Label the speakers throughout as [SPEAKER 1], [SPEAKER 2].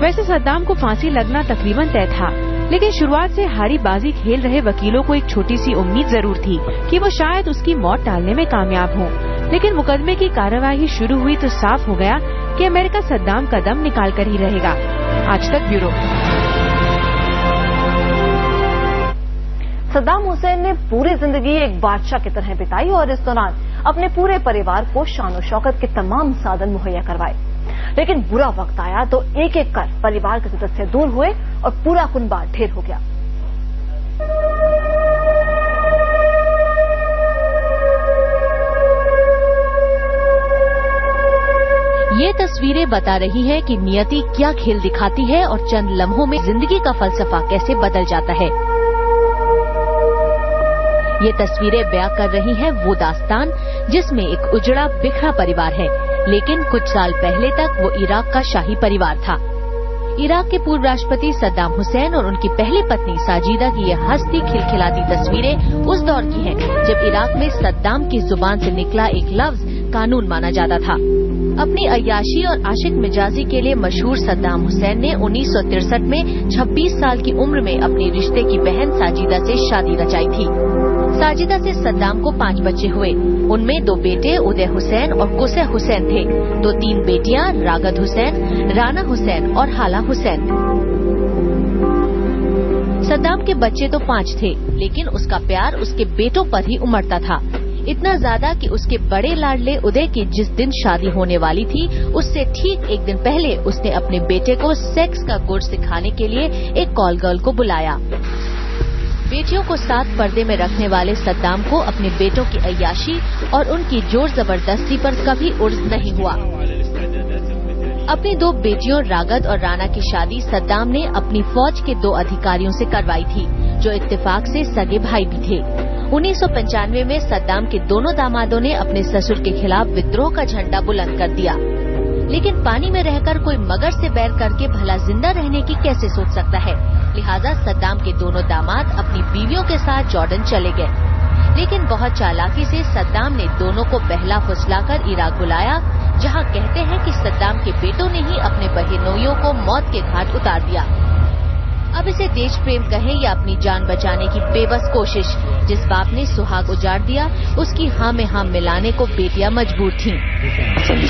[SPEAKER 1] वैसे सद्दाम को फांसी लगना तकरीबन तय था, लेकिन शुरुआत से हारी बाजी खेल रहे वकीलों को एक छोटी सी उम्मीद जरूर थी कि वो शायद उसकी मौत टालने में कामयाब हों। लेकिन मुकदमे की कार्यवाही शुरू हुई तो साफ हो गया कि अमेरिका सद्दाम का दम निकाल कर ही रहेगा। आज तक ब्यूरो।
[SPEAKER 2] सद्दाम हुसैन ने पूरी जिंदगी एक बादशाह की तरह बिताई और इस दौरान अपने पूरे परिवार को शान और शौकत के तमाम साधन मुहैया करवाए। लेकिन बुरा वक्त आया तो एक एक कर परिवार के सदस्य दूर हुए और पूरा कुनबा ढेर हो गया।
[SPEAKER 3] ये तस्वीरें बता रही हैं कि नियति क्या खेल दिखाती है और चंद लम्हों में जिंदगी का फलसफा कैसे बदल जाता है। ये तस्वीरें बयां कर रही हैं वो दास्तान जिसमें एक उजड़ा बिखरा परिवार है, लेकिन कुछ साल पहले तक वो इराक का शाही परिवार था। इराक के पूर्व राष्ट्रपति सद्दाम हुसैन और उनकी पहली पत्नी साजिदा की ये हंसती खिलखिलाती तस्वीरें उस दौर की हैं जब इराक में सद्दाम की जुबान से निकला एक लफ्ज कानून माना जाता था। अपनी अय्याशी और आशिक मिजाजी के लिए मशहूर सद्दाम हुसैन ने 1963 में 26 साल की उम्र में अपने रिश्ते की बहन साजिदा से शादी रचाई थी। साजिदा से सद्दाम को 5 बच्चे हुए। उनमें 2 बेटे उदय हुसैन और कुसै हुसैन थे, 3 बेटियां रागद हुसैन, राना हुसैन और हाला हुसैन। सद्दाम के बच्चे तो 5 थे, लेकिन उसका प्यार उसके बेटों पर ही उमड़ता था। इतना ज्यादा कि उसके बड़े लाडले उदय की जिस दिन शादी होने वाली थी, उससे ठीक एक दिन पहले उसने अपने बेटे को सेक्स का गुर सिखाने के लिए एक कॉल गर्ल को बुलाया। बेटियों को साथ पर्दे में रखने वाले सद्दाम को अपने बेटों की अय्याशी और उनकी जोर जबरदस्ती पर कभी उर्ज नहीं हुआ। अपनी 2 बेटियों रागद और राना की शादी सद्दाम ने अपनी फौज के 2 अधिकारियों से करवाई थी, जो इत्तेफाक से सगे भाई भी थे। 1995 में सद्दाम के दोनों दामादों ने अपने ससुर के खिलाफ विद्रोह का झंडा बुलंद कर दिया। लेकिन पानी में रहकर कोई मगर से बैर करके भला जिंदा रहने की कैसे सोच सकता है। लिहाजा सद्दाम के दोनों दामाद अपनी बीवियों के साथ जॉर्डन चले गए। लेकिन बहुत चालाकी से सद्दाम ने दोनों को बहला फुसलाकर इराक बुलाया, जहां कहते हैं कि सद्दाम के बेटों ने ही अपने बहनोइयों को मौत के घाट उतार दिया। अब इसे देश प्रेम कहें या अपनी जान बचाने की बेबस कोशिश, जिस बाप ने सुहाग उजाड़ दिया उसकी हाँ में हाँ मिलाने को बेटियां मजबूर थीं।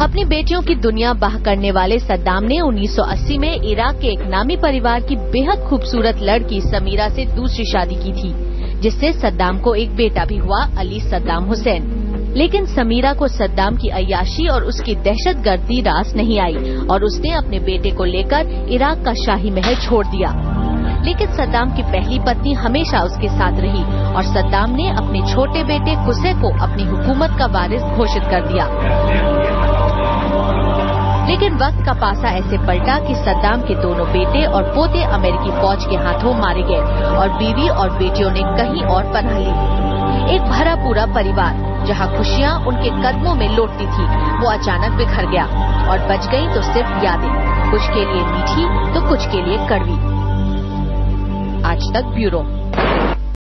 [SPEAKER 3] अपनी बेटियों की दुनिया बाह करने वाले सद्दाम ने 1980 में इराक के एक नामी परिवार की बेहद खूबसूरत लड़की समीरा से दूसरी शादी की थी, जिससे सद्दाम को एक बेटा भी हुआ, अली सद्दाम हुसैन। लेकिन समीरा को सद्दाम की अय्याशी और उसकी दहशतगर्दी रास नहीं आई और उसने अपने बेटे को लेकर इराक का शाही महल छोड़ दिया। लेकिन सद्दाम की पहली पत्नी हमेशा उसके साथ रही और सद्दाम ने अपने छोटे बेटे कुसै को अपनी हुकूमत का वारिस घोषित कर दिया। लेकिन वक्त का पासा ऐसे पलटा कि सद्दाम के दोनों बेटे और पोते अमेरिकी फौज के हाथों मारे गए और बीवी और बेटियों ने कहीं और पनाह ली। एक भरा पूरा परिवार जहां खुशियां उनके कदमों में लौटती थी, वो अचानक बिखर गया और बच गई तो सिर्फ यादें, कुछ के लिए मीठी तो कुछ के लिए कड़वी। आज तक ब्यूरो।